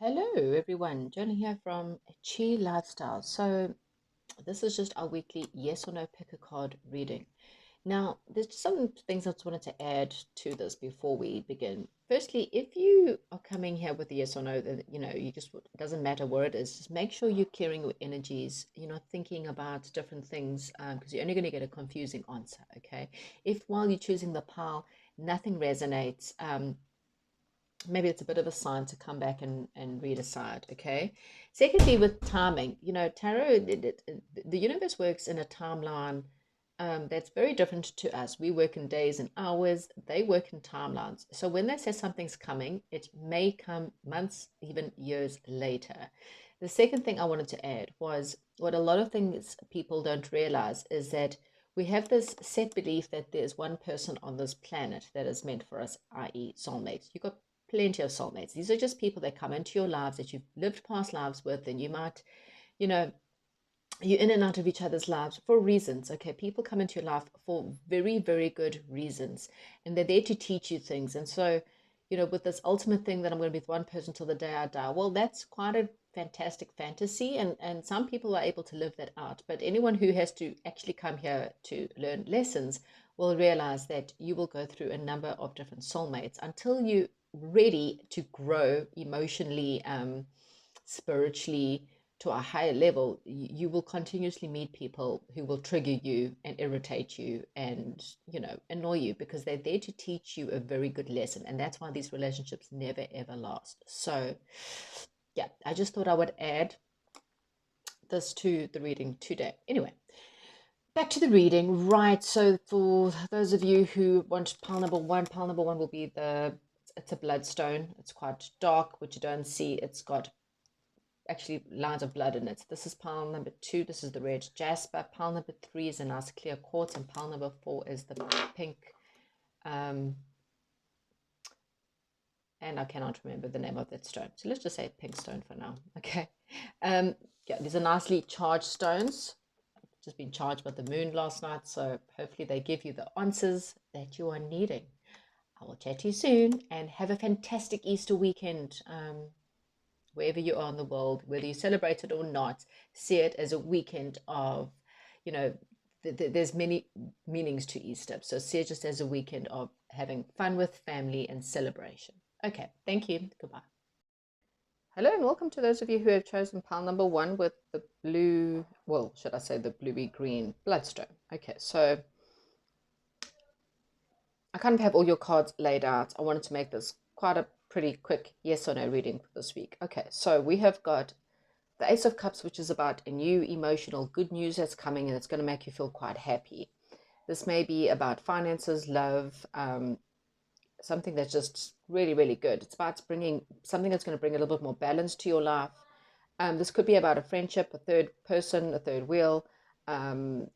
Hello everyone, Jolene here from Chi Lifestyle. So this is just our weekly yes or no pick a card reading. Now, there's some things I just wanted to add to this before we begin. Firstly, if you are coming here with a yes or no, then it doesn't matter where it is. Just make sure you're clearing your energies. You're not thinking about different things because you're only going to get a confusing answer. Okay, if while you're choosing the pile, nothing resonates. Maybe it's a bit of a sign to come back and read a side, okay? Secondly, with timing, tarot, the universe works in a timeline that's very different to us. We work in days and hours, they work in timelines. So when they say something's coming, it may come months, even years later. The second thing I wanted to add was what a lot of things people don't realize is that we have this set belief that there's one person on this planet that is meant for us, i.e., soulmates. You've got plenty of soulmates. These are just people that come into your lives that you've lived past lives with, and you might, you know, you're in and out of each other's lives for reasons. Okay, people come into your life for very, very good reasons, and they're there to teach you things. And so, with this ultimate thing that I'm going to be with one person till the day I die, well, that's quite a fantastic fantasy, and some people are able to live that out. But anyone who has to actually come here to learn lessons will realize that you will go through a number of different soulmates until you ready to grow emotionally, spiritually to a higher level. You will continuously meet people who will trigger you and irritate you and, annoy you because they're there to teach you a very good lesson. And that's why these relationships never ever last. So, yeah, I just thought I would add this to the reading today. Anyway, back to the reading. Right. So for those of you who want pile number one will be it's a bloodstone. It's quite dark, which you don't see. It's got actually lines of blood in it. This is pile number two. This is the red jasper. Pile number three is a nice clear quartz, and pile number four is the pink. And I cannot remember the name of that stone. So let's just say pink stone for now. Okay. Yeah, these are nicely charged stones. Just been charged by the moon last night, so hopefully they give you the answers that you are needing. I will chat to you soon, and have a fantastic Easter weekend. Wherever you are in the world, whether you celebrate it or not, see it as a weekend of, you know, there's many meanings to Easter. So see it just as a weekend of having fun with family and celebration. Okay, thank you. Goodbye. Hello and welcome to those of you who have chosen pile number one with the blue, well, should I say the bluey green bloodstone. Okay, so I kind of have all your cards laid out. I wanted to make this quite a pretty quick yes or no reading for this week. Okay, so we have got the Ace of Cups, which is about a new emotional good news that's coming and it's going to make you feel quite happy. This may be about finances, love, something that's just really, really good. It's about bringing something that's going to bring a little bit more balance to your life. This could be about a friendship, a third person, a third wheel,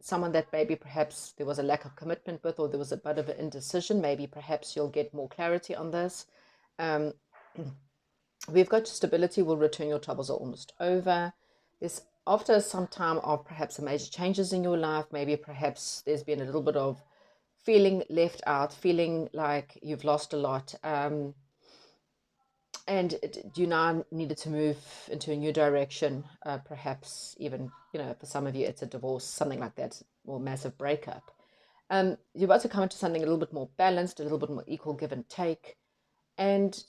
someone that maybe perhaps there was a lack of commitment with, or there was a bit of an indecision. Maybe perhaps you'll get more clarity on this. Um, we've got stability will return, your troubles are almost over. This after some time of perhaps some major changes in your life, maybe perhaps there's been a little bit of feeling left out, feeling like you've lost a lot. And you now needed to move into a new direction, perhaps even, for some of you, it's a divorce, something like that, or massive breakup. You're about to come into something a little bit more balanced, a little bit more equal give and take. And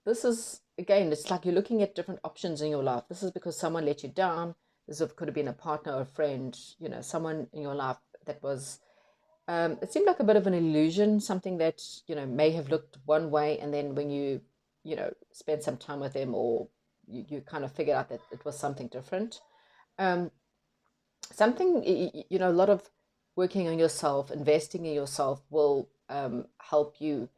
this is, again, it's like you're looking at different options in your life. This is because someone let you down. This could have been a partner or a friend, someone in your life that was, it seemed like a bit of an illusion, something that, may have looked one way. And then when you spend some time with them, or you kind of figured out that it was something different. Something, a lot of working on yourself, investing in yourself will help you.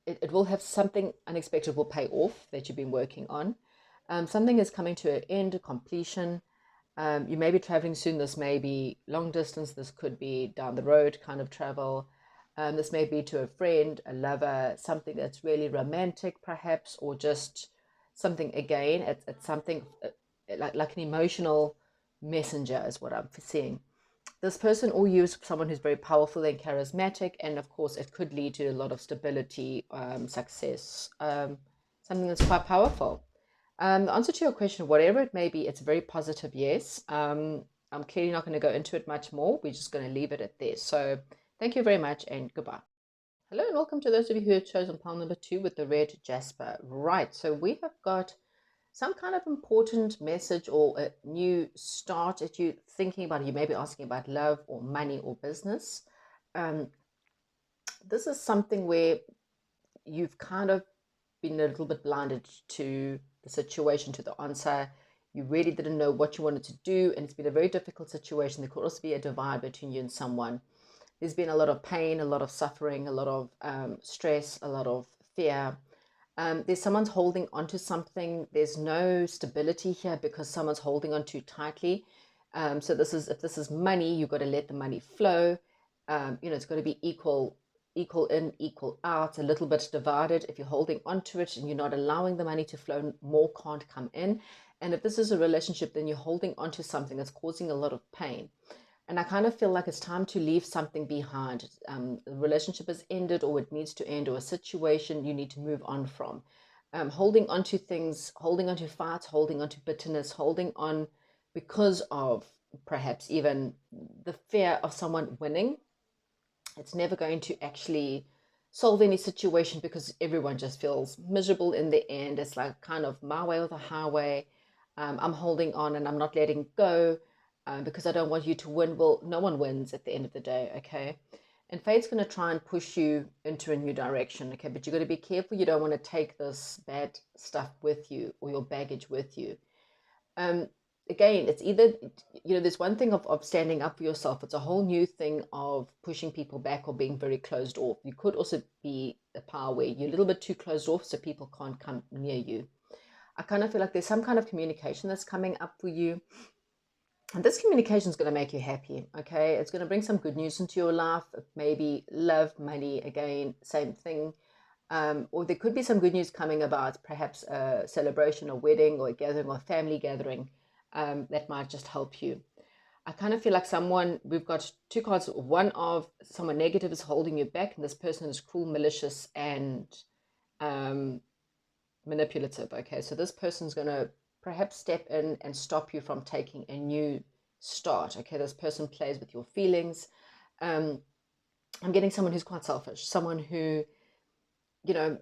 It will have something unexpected will pay off that you've been working on. Something is coming to an end, a completion. You may be traveling soon. This may be long distance. This could be down the road kind of travel. This may be to a friend, a lover, something that's really romantic perhaps, or just something, again, it's something like an emotional messenger is what I'm seeing. This person or you is someone who's very powerful and charismatic, and of course it could lead to a lot of stability, success, something that's quite powerful. The answer to your question, whatever it may be, it's a very positive yes. I'm clearly not going to go into it much more. We're just going to leave it at this. So thank you very much and goodbye. Hello and welcome to those of you who have chosen pile number 2 with the red jasper. Right, so we have got some kind of important message or a new start that you're thinking about. You may be asking about love or money or business. This is something where you've kind of been a little bit blinded to the situation, to the answer. You really didn't know what you wanted to do, and it's been a very difficult situation. There could also be a divide between you and someone. There's been a lot of pain, a lot of suffering, a lot of stress, a lot of fear. There's someone's holding onto something. There's no stability here because someone's holding on too tightly. So this is, if this is money, you've got to let the money flow. It's got to be equal in, equal out, a little bit divided. If you're holding onto it and you're not allowing the money to flow, more can't come in. And if this is a relationship, then you're holding onto something that's causing a lot of pain. And I kind of feel like it's time to leave something behind. The relationship has ended, or it needs to end, or a situation you need to move on from. Holding on to things, holding on to fights, holding on to bitterness, holding on because of perhaps even the fear of someone winning. It's never going to actually solve any situation because everyone just feels miserable in the end. It's like kind of my way or the highway. I'm holding on and I'm not letting go because I don't want you to win. Well, no one wins at the end of the day, okay? And fate's going to try and push you into a new direction, okay? But you've got to be careful. You don't want to take this bad stuff with you or your baggage with you. Again, it's either, there's one thing of standing up for yourself. It's a whole new thing of pushing people back or being very closed off. You could also be a power where you're a little bit too closed off so people can't come near you. I kind of feel like there's some kind of communication that's coming up for you. And this communication is going to make you happy, okay? It's going to bring some good news into your life. Maybe love, money, again, same thing. Or there could be some good news coming about perhaps a celebration, a wedding, or a gathering, or a family gathering that might just help you. I kind of feel like we've got two cards. One of someone negative is holding you back, and this person is cruel, malicious, and manipulative. Okay, so this person's going to perhaps step in and stop you from taking a new start. Okay, this person plays with your feelings. I'm getting someone who's quite selfish, someone who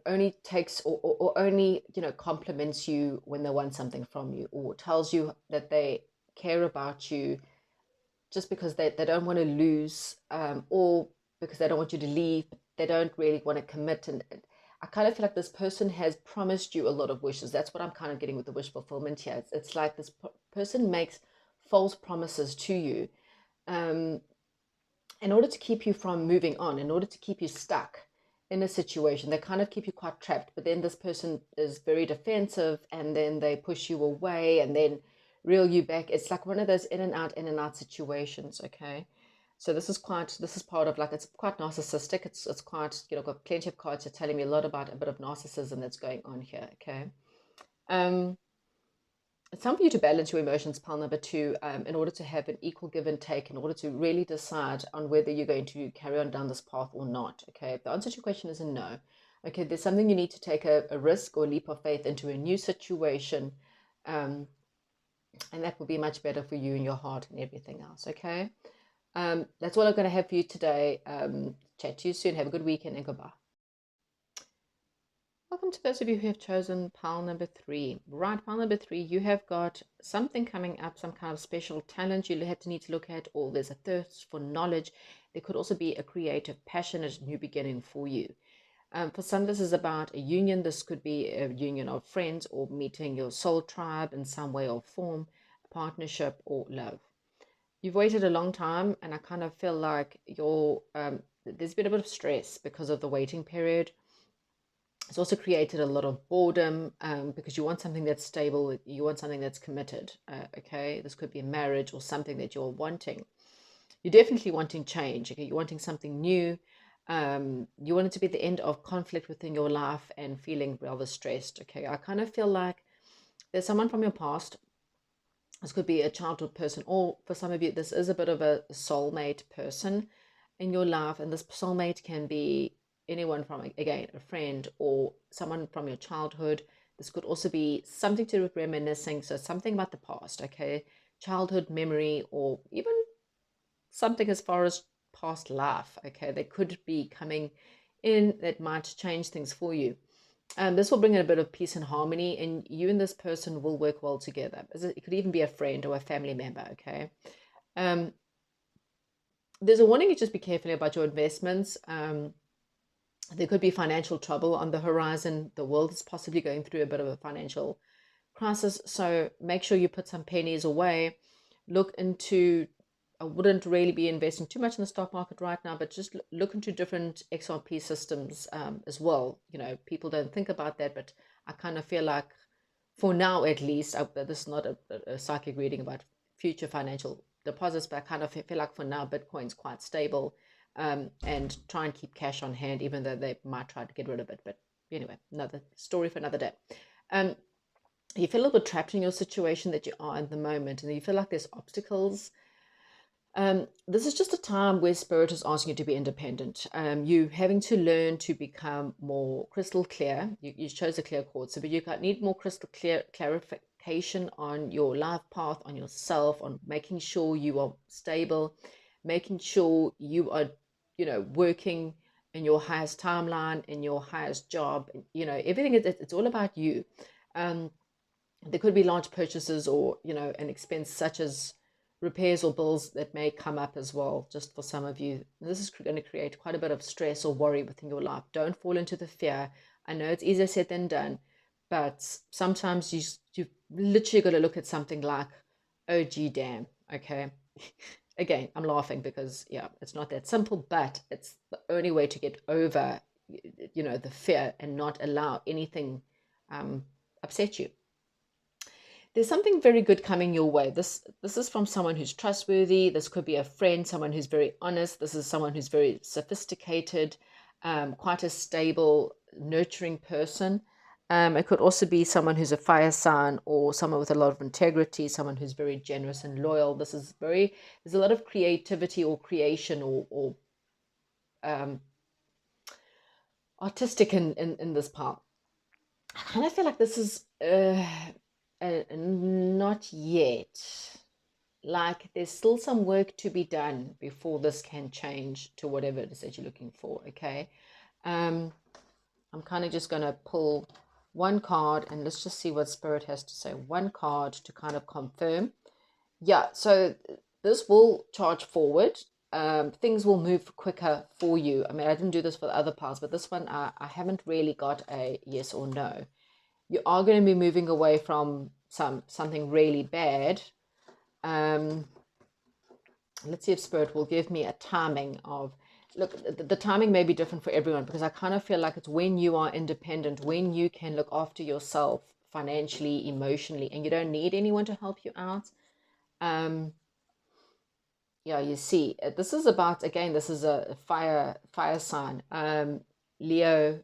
only takes or only compliments you when they want something from you, or tells you that they care about you just because they don't want to lose, or because they don't want you to leave, but they don't really want to commit. And I kind of feel like this person has promised you a lot of wishes. That's what I'm kind of getting with the wish fulfillment here. It's like this person makes false promises to you in order to keep you from moving on, in order to keep you stuck in a situation. They kind of keep you quite trapped, but then this person is very defensive, and then they push you away and then reel you back. It's like one of those in and out situations, okay? So this is part of, like, it's quite narcissistic. It's quite, got plenty of cards are telling me a lot about a bit of narcissism that's going on here, okay? It's time for you to balance your emotions, pile number 2, in order to have an equal give and take, in order to really decide on whether you're going to carry on down this path or not. Okay, if the answer to your question is a no, okay, there's something you need to take a risk or a leap of faith into a new situation, and that will be much better for you and your heart and everything else. Okay, that's all I'm going to have for you today. Chat to you soon. Have a good weekend and goodbye. Welcome to those of you who have chosen pile number 3. Right, pile number 3, you have got something coming up, some kind of special talent you need to look at, or there's a thirst for knowledge. There could also be a creative, passionate new beginning for you. For some, this is about a union. This could be a union of friends, or meeting your soul tribe in some way or form, a partnership, or love. You've waited a long time, and I kind of feel like there's been a bit of stress because of the waiting period. It's also created a lot of boredom because you want something that's stable, you want something that's committed. Okay, this could be a marriage or something that you're wanting. You're definitely wanting change. Okay, you're wanting something new. You want it to be the end of conflict within your life and feeling rather stressed. Okay, I kind of feel like there's someone from your past. This could be a childhood person, or for some of you, this is a bit of a soulmate person in your life, and this soulmate can be anyone from, again, a friend or someone from your childhood, This could also be something to do with reminiscing, so something about the past, okay? Childhood memory, or even something as far as past life, okay? They could be coming in that might change things for you. This will bring in a bit of peace and harmony, and you and this person will work well together. It could even be a friend or a family member, okay? There's a warning to just be careful about your investments. There could be financial trouble on the horizon. The world is possibly going through a bit of a financial crisis, so make sure you put some pennies away. Look into, I wouldn't really be investing too much in the stock market right now, but just look into different XRP systems as well. People don't think about that, but I kind of feel like, for now at least, this is not a psychic reading about future financial deposits, but I kind of feel like for now Bitcoin's quite stable, and try and keep cash on hand, even though they might try to get rid of it. But anyway, another story for another day. You feel a little bit trapped in your situation that you are at the moment, and you feel like there's obstacles. This is just a time where Spirit is asking you to be independent. You having to learn to become more crystal clear. You chose a clear quartz, but you need more crystal clear clarification on your life path, on yourself, on making sure you are stable, making sure you are, working in your highest timeline, in your highest job. Everything. It's all about you. There could be large purchases, or an expense such as repairs or bills that may come up as well, just for some of you. This is going to create quite a bit of stress or worry within your life. Don't fall into the fear. I know it's easier said than done, but sometimes you've literally got to look at something like, oh gee damn, okay. Again, I'm laughing because it's not that simple, but it's the only way to get over the fear and not allow anything upset you. There's something very good coming your way. This is from someone who's trustworthy. This could be a friend, someone who's very honest. This is someone who's very sophisticated, quite a stable, nurturing person. It could also be someone who's a fire sign, or someone with a lot of integrity, someone who's very generous and loyal. There's a lot of creativity or creation, or artistic in this part. I kind of feel like this is not yet. Like, there's still some work to be done before this can change to whatever it is that you're looking for, okay? I'm kind of just going to pull one card, and let's just see what Spirit has to say. One card to kind of confirm. Yeah, so this will charge forward. Things will move quicker for you. I mean, I didn't do this for the other parts, but this one, I haven't really got a yes or no. You are going to be moving away from something really bad. Let's see if Spirit will give me a timing of, look, the timing may be different for everyone, because I kind of feel like it's when you are independent, when you can look after yourself financially, emotionally, and you don't need anyone to help you out. Yeah, you see, this is about, again, this is a fire sign. Leo,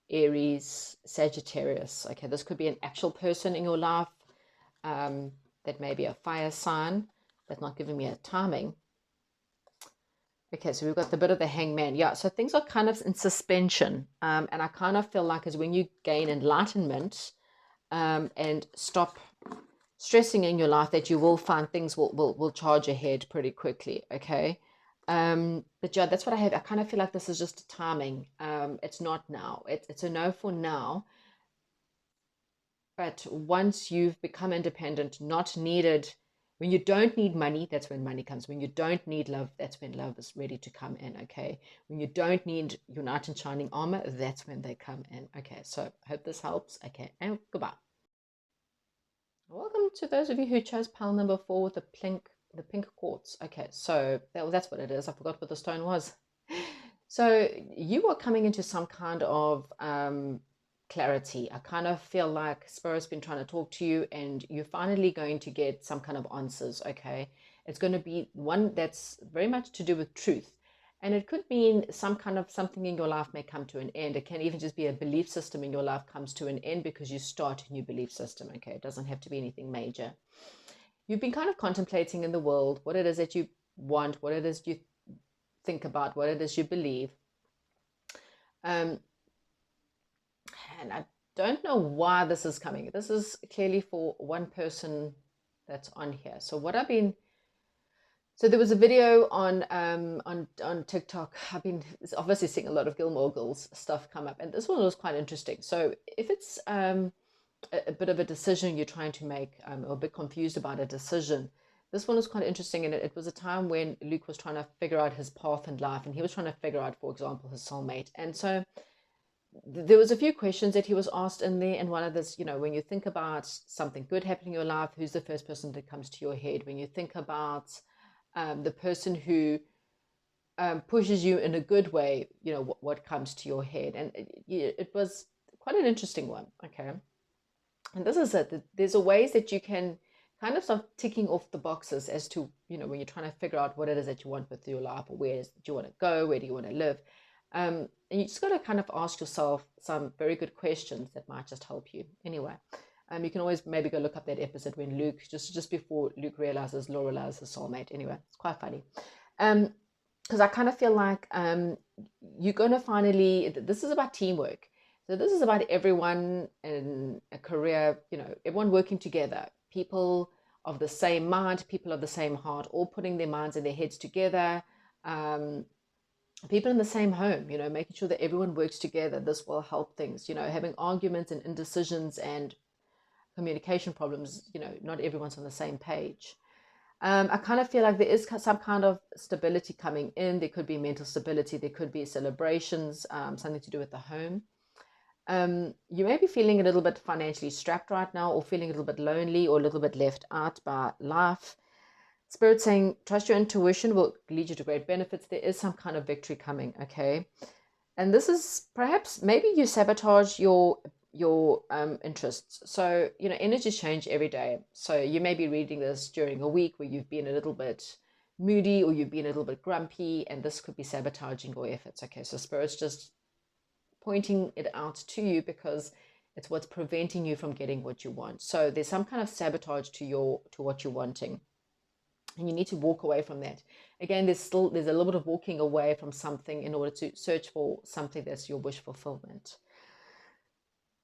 Aries, Sagittarius. Okay, this could be an actual person in your life, that may be a fire sign. That's not giving me a timing. Okay, so we've got the bit of the hangman. Yeah, so things are kind of in suspension. And I kind of feel like is when you gain enlightenment, and stop stressing in your life, that you will find things will charge ahead pretty quickly, okay? But yeah, that's what I have. I kind of feel like this is just a timing. It's not now. It's a no for now. But once you've become independent, not needed, when you don't need money, that's when money comes. When you don't need love, that's when love is ready to come in, okay? When you don't need your knight in shining armor, that's when they come in, okay? So I hope this helps, okay? And goodbye. Welcome to those of you who chose pile number 4 with the pink quartz. Okay, so that's what it is. I forgot what the stone was. So you are coming into some kind of clarity. I kind of feel like Spirit's been trying to talk to you, and you're finally going to get some kind of answers, okay? It's going to be one that's very much to do with truth. And it could mean some kind of something in your life may come to an end. It can even just be a belief system in your life comes to an end because you start a new belief system, okay? It doesn't have to be anything major. You've been kind of contemplating in the world what it is that you want, what it is you think about, what it is you believe. And don't know why this is coming. This is clearly for one person that's on here. So what I've been So there was a video on TikTok. I've been obviously seeing a lot of Gilmore Girls stuff come up, and this one was quite interesting. So if it's a bit of a decision you're trying to make, or a bit confused about a decision, this one was quite interesting. And it was a time when Luke was trying to figure out his path in life, and he was trying to figure out, for example, his soulmate. And so there was a few questions that he was asked in there, and one of this, when you think about something good happening in your life, who's the first person that comes to your head? When you think about the person who pushes you in a good way, what comes to your head? And it was quite an interesting one. Okay. And this is it. There's a ways that you can kind of start ticking off the boxes as to, when you're trying to figure out what it is that you want with your life, or where do you want to go, where do you want to live. And you just got to kind of ask yourself some very good questions that might just help you. Anyway, you can always maybe go look up that episode when Luke, just before Luke realizes Lorelai is his soulmate. Anyway, it's quite funny. Because I kind of feel like you're going to finally, this is about teamwork. So this is about everyone in a career, everyone working together, people of the same mind, people of the same heart, all putting their minds and their heads together. People in the same home, making sure that everyone works together. This will help things, having arguments and indecisions and communication problems, not everyone's on the same page. I kind of feel like there is some kind of stability coming in. There could be mental stability. There could be celebrations, something to do with the home. You may be feeling a little bit financially strapped right now, or feeling a little bit lonely, or a little bit left out by life. Spirit saying, trust your intuition will lead you to great benefits. There is some kind of victory coming, okay? And this is perhaps, maybe you sabotage your interests. So, energies change every day. So you may be reading this during a week where you've been a little bit moody, or you've been a little bit grumpy, and this could be sabotaging your efforts. Okay, so Spirit's just pointing it out to you because it's what's preventing you from getting what you want. So there's some kind of sabotage to what you're wanting, and you need to walk away from that. Again, there's a little bit of walking away from something in order to search for something that's your wish fulfillment.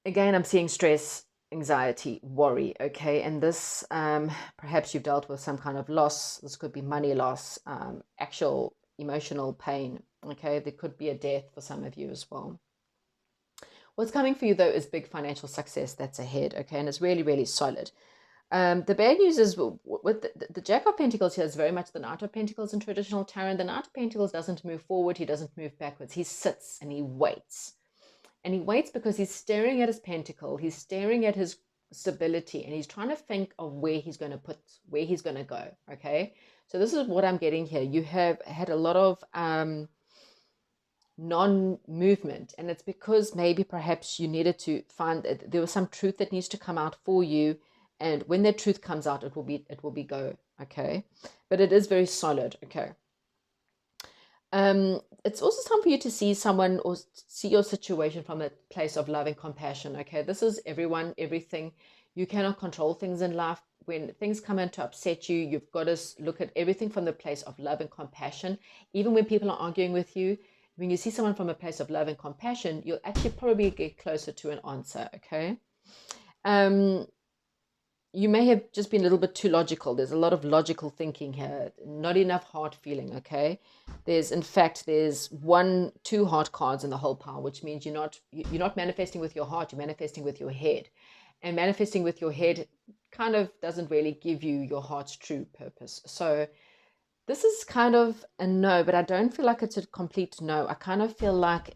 Again, I'm seeing stress, anxiety, worry, okay? And this, perhaps you've dealt with some kind of loss. This could be money loss, actual emotional pain, okay? There could be a death for some of you as well. What's coming for you, though, is big financial success that's ahead, okay? And it's really, really solid. The bad news is with the Jack of Pentacles here is very much the Knight of Pentacles in traditional tarot. The Knight of Pentacles doesn't move forward. He doesn't move backwards. He sits and he waits. And he waits because he's staring at his pentacle. He's staring at his stability, and he's trying to think of where he's going to go, okay? So this is what I'm getting here. You have had a lot of non-movement, and it's because maybe perhaps you needed to find that there was some truth that needs to come out for you, and when that truth comes out, it will be go, okay? But it is very solid, okay? It's also time for you to see someone or see your situation from a place of love and compassion, okay? This is everyone, everything. You cannot control things in life. When things come in to upset you, you've got to look at everything from the place of love and compassion. Even when people are arguing with you, when you see someone from a place of love and compassion, you'll actually probably get closer to an answer, okay? You may have just been a little bit too logical. There's a lot of logical thinking here, not enough heart feeling, okay? There's two heart cards in the whole pile, which means you're not manifesting with your heart, you're manifesting with your head. And manifesting with your head kind of doesn't really give you your heart's true purpose. So this is kind of a no, but I don't feel like it's a complete no. I kind of feel like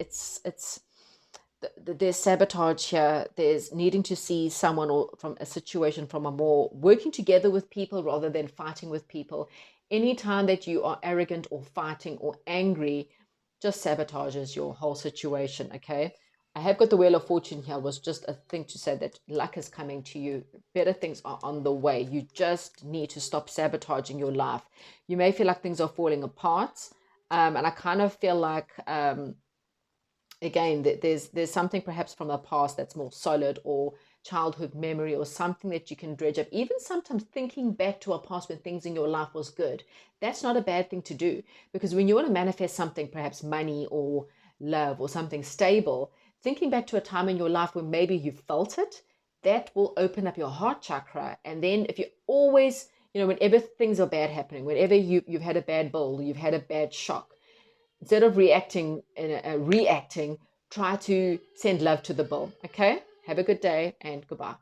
there's sabotage here. There's needing to see someone or from a situation from a more working together with people rather than fighting with people. Anytime that you are arrogant or fighting or angry, just sabotages your whole situation, okay? I have got the Wheel of Fortune here, was just a thing to say that luck is coming to you. Better things are on the way. You just need to stop sabotaging your life. You may feel like things are falling apart. And I kind of feel like, again, there's something perhaps from the past that's more solid, or childhood memory, or something that you can dredge up. Even sometimes thinking back to a past when things in your life was good. That's not a bad thing to do, because when you want to manifest something, perhaps money or love or something stable, thinking back to a time in your life where maybe you felt it, that will open up your heart chakra. And then if you always, whenever things are bad happening, whenever you've had a bad bill, you've had a bad shock, instead of reacting, try to send love to the bill. Okay? Have a good day and goodbye.